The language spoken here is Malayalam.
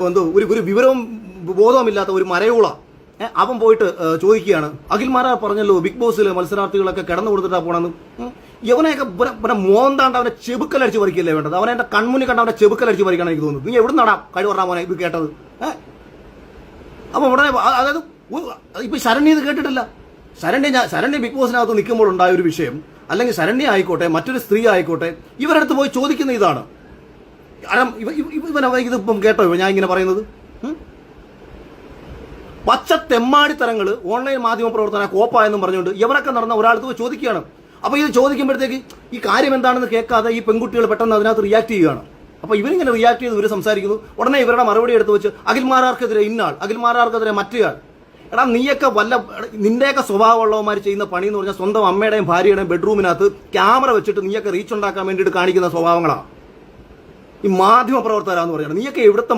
എന്തോ ഒരു വിവരവും ബോധവുമില്ലാത്ത ഒരു മരയോള അവൻ പോയിട്ട് ചോദിക്കുകയാണ്, അഖിൽമാരാ പറഞ്ഞല്ലോ ബിഗ് ബോസിൽ മത്സരാർത്ഥികളൊക്കെ കിടന്നു കൊടുത്തിട്ടാ പോണെന്ന്. യവനെയൊക്കെ മോന്താണ്ട് അവനെ ചെബുക്കലടിച്ച് പറിക്കല്ലേ വേണ്ടത്? അവനെ എന്റെ കൺമുന്നിൽ കണ്ട അവനെ ചെബുക്കലടിച്ച് പറിക്കണം എനിക്ക് തോന്നുന്നു. നീ എവിടെ നടാ കഴിവ് പറഞ്ഞാ മോനെ ഇത് കേട്ടത്? അപ്പൊ ഉടനെ അതായത് ഇപ്പൊ ശരണ്യ ഇത് കേട്ടിട്ടില്ല. ശരണ്യ ബിഗ് ബോസിനകത്ത് നിൽക്കുമ്പോൾ ഉണ്ടായ ഒരു വിഷയം, അല്ലെങ്കിൽ ശരണ്യ ആയിക്കോട്ടെ മറ്റൊരു സ്ത്രീ ആയിക്കോട്ടെ, ഇവരടുത്ത് പോയി ചോദിക്കുന്ന ഇതാണ്. ഇതിപ്പം കേട്ടോ ഞാൻ ഇങ്ങനെ പറയുന്നത്? പച്ച തെമ്മാടിത്തരങ്ങൾ ഓൺലൈൻ മാധ്യമ പ്രവർത്തന കോപ്പ എന്നും പറഞ്ഞുകൊണ്ട് ഇവരൊക്കെ നടന്ന ഒരാളത്ത് പോയി ചോദിക്കുകയാണ്. അപ്പൊ ഇത് ചോദിക്കുമ്പോഴത്തേക്ക് ഈ കാര്യം എന്താണെന്ന് കേൾക്കാതെ ഈ പെൺകുട്ടികൾ പെട്ടെന്ന് അതിനകത്ത് റിയാക്ട് ചെയ്യുകയാണ്. അപ്പൊ ഇവരിങ്ങനെ റിയാക്ട് ചെയ്ത് ഇവർ സംസാരിക്കുന്നു. ഉടനെ ഇവരുടെ മറുപടി എടുത്ത് വെച്ച് അഖിൽമാരാർക്കെതിരെ ഇന്നാൾ, അഖിൽമാരാർക്കെതിരെ മറ്റേയാൾ. എടാ നീയൊക്കെ നിന്റെയൊക്കെ സ്വഭാവമുള്ളവന്മാർ ചെയ്യുന്ന പണി എന്ന് പറഞ്ഞാൽ സ്വന്തം അമ്മയുടെയും ഭാര്യയുടെയും ബെഡ്റൂമിനകത്ത് ക്യാമറ വെച്ചിട്ട് നീയൊക്കെ റീച്ച് ഉണ്ടാക്കാൻ വേണ്ടിയിട്ട് കാണിക്കുന്ന സ്വഭാവങ്ങളാണ് ഈ മാധ്യമ പ്രവർത്തകരാന്ന് പറയുന്നത്. നീയൊക്കെ എവിടുത്തെ